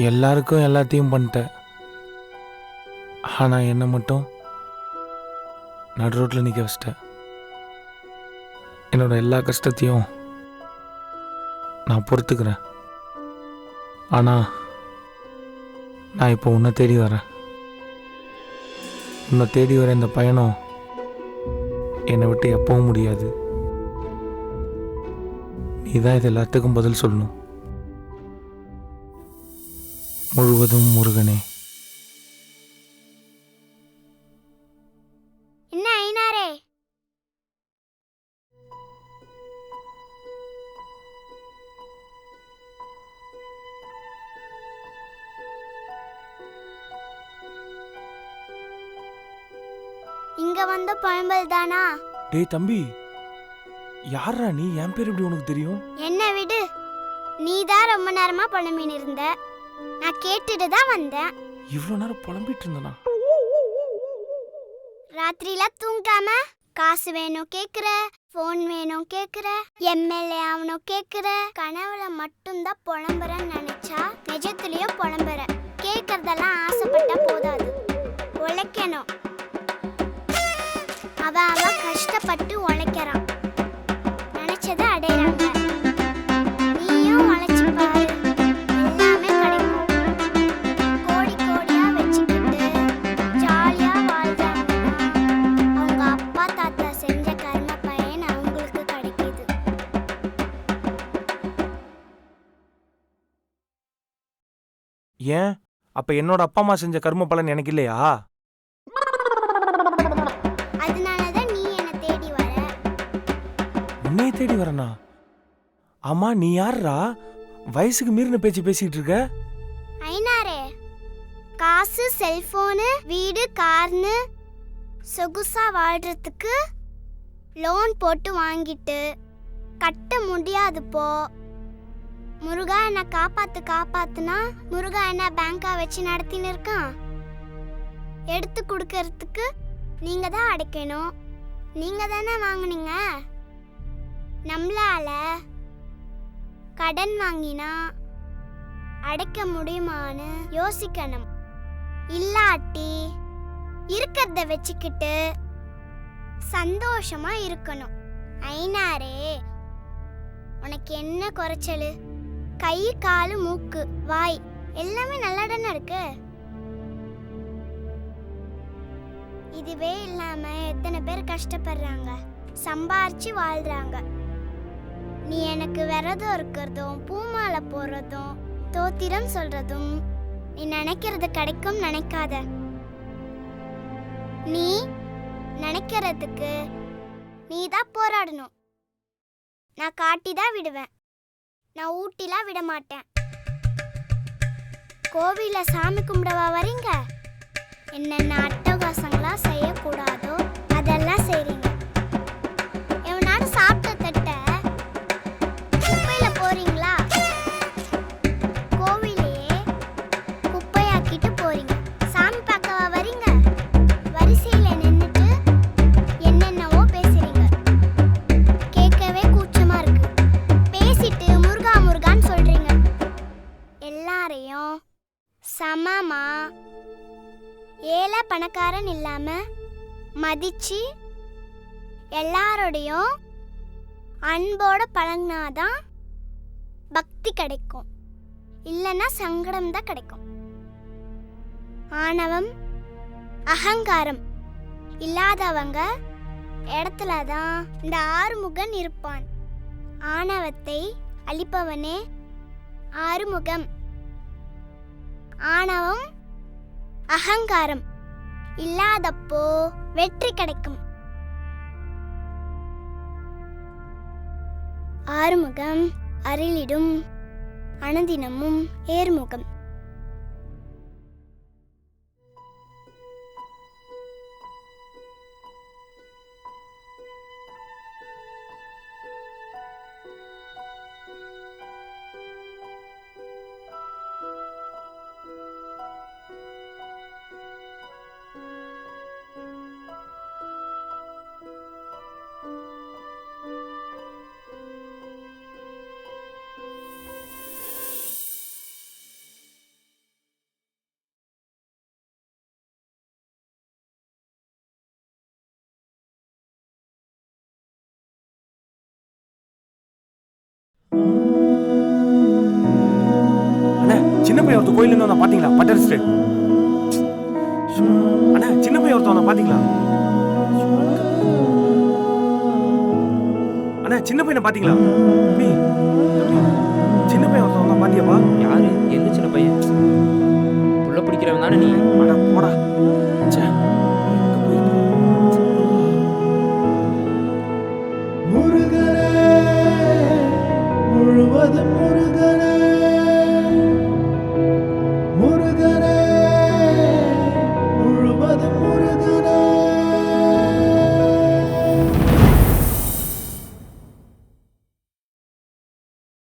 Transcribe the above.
எல்லாருக்கும் எல்லாத்தையும் பண்ணிட்டேன். ஆனால் என்னை மட்டும் நடு ரோட்டில் நிற்க வச்சிட்டேன். என்னோட எல்லா கஷ்டத்தையும் நான் பொறுத்துக்கிறேன். ஆனால் நான் இப்போ உன்னை தேடி வரேன். உன்னை தேடி வர இந்த பயணம் என்னை விட்டு எப்பவும் முடியாது. நீ தான் இது எல்லாத்துக்கும் பதில் சொல்லணும். முழுவதும் முருகனே. என்ன ஐனாரே, இங்க வந்த பழம்பல் தானா? டேய் தம்பி, யாரா நீ? என் பேர் எப்படி உனக்கு தெரியும்? என்ன விடு, நீதான் ரொம்ப நேரமா புலம்பின்னு இருந்த. நான் கேட்டுட்டு தான் வந்தேன். இவ்வளோ நேரம் புலம்பிட்டு இருந்தனா? ராத்திரில தூங்காம காசு வேணும் கேக்குற, போன் வேணும் கேக்குற, எம்எல்ஏ ஆகணும் கேக்குற, கனவுல மட்டும்தான் புலம்புறன்னு நினைச்சா நிஜத்திலயும் புலம்புற. கேக்குறதெல்லாம் ஆசைப்பட்டா போதாது, உழைக்கணும். அவ கஷ்டப்பட்டு உழைக்கிறான், நினைச்சத அடையறாங்க. நீயும் உழைச்சு பாரு, எல்லாமே கிடைக்கும். கோடி கோடியா வச்சுக்கிட்டு ஜாலியா வாழ்றாங்கன்னா அவங்க அப்பா தாத்தா செஞ்ச கர்ம பயன் அவங்களுக்கு கிடைக்குது. ஏன் அப்ப என்னோட அப்பா அம்மா செஞ்ச கர்ம பலன் எனக்கு இல்லையா? அதனாலதான் நீ என்ன தேடி வர. உன்னைய தேடி வரனா? ஆமா, நீ யாரா? வயசுக்கு மீறின பேச்சு பேசிட்டு இருக்க. ஐனாரே, காசு, செல்போனு, வீடு, கார்னு சொகுசா வாழ்றதுக்கு லோன் போட்டு வாங்கிட்டு கட்ட முடியாது போ. முருகா என்ன காப்பாத்து காப்பாத்துனா முருகா என்ன பேங்கா வச்சு நடத்தின்னு இருக்கான். எடுத்து கொடுக்கறதுக்கு நீங்க தான் அடைக்கணும். நீங்க தானே வாங்குனீங்க. நம்மளால கடன் வாங்கினா அடைக்க முடியுமான்னு யோசிக்கணும். இல்லாட்டி இருக்கிறத வச்சுக்கிட்டு சந்தோஷமா இருக்கணும். ஐனாரே, உனக்கு என்ன குறைச்சலு? கை, காலு, மூக்கு, வாய் எல்லாமே நல்லா தானே இருக்கு. இதுவே இல்லாம எத்தனை பேர் கஷ்டப்படுறாங்க, சம்பாரிச்சு வாழ்றாங்க. நீ எனக்கு விரதம் இருக்கிறதும் பூமாலை போடுறதும் தோத்திரம் சொல்றதும் நீ நினைக்கிறது கிடைக்கும் நினைக்காத. நீ நினைக்கிறதுக்கு நீ தான் போராடணும். நான் காட்டிதான் விடுவேன், நான் ஊட்டிலாம் விட மாட்டேன். கோவில சாமி கும்பிடவா வரீங்க? என்னென்ன அட்டகாசங்களா செய்யக்கூடாதோ அதெல்லாம் செய்றீங்க. எவனாடு சாப்பிட்ட தட்ட குப்பையில போறீங்களா? கோவிலையே குப்பையாக்கிட்டு போறீங்க. சாமி பார்க்கவா வரீங்க? வரிசையில நின்னுட்டு என்னென்னவோ பேசுறீங்க. கேட்கவே கூச்சமா இருக்கு. பேசிட்டு முருகா முருகான்னு சொல்றீங்க. எல்லாரையும் சமமா ஏழை பணக்காரன் இல்லாம மதிச்சு எல்லாரோடையும் அன்போட பழகினாதான் பக்தி கிடைக்கும். இல்லைன்னா சங்கடம் தான் கிடைக்கும். ஆணவம், அகங்காரம் இல்லாதவங்க இடத்துலதான் இந்த ஆறுமுகன் இருப்பான். ஆணவத்தை அழிப்பவனே ஆறுமுகம். ஆணவம், அகங்காரம் இல்லாதப்போ வெற்றி கிடைக்கும். ஆறுமுகம் அருளிடும் அனுதினமும் ஏர்முகம். அண்ணா சின்ன பையன் ஒருத்தர் கோயில இருந்து வந்தா பாத்தீங்களா? பட்டரிஸ்ட். அண்ணா சின்ன பையன் ஒருத்தர் வந்தா பாத்தீங்களா? அண்ணா சின்ன பையனை பாத்தீங்களா? தம்பி, தம்பி, சின்ன பையன் ஒருத்தர் வந்தா பாத்தியாப்பா? யாரு? எந்த சின்ன பையன்? புள்ள பிடிக்கிறவன் தானே நீ? அட போடா. ச்சே, எங்க போயிட்டு? முருகனே முழுவதும்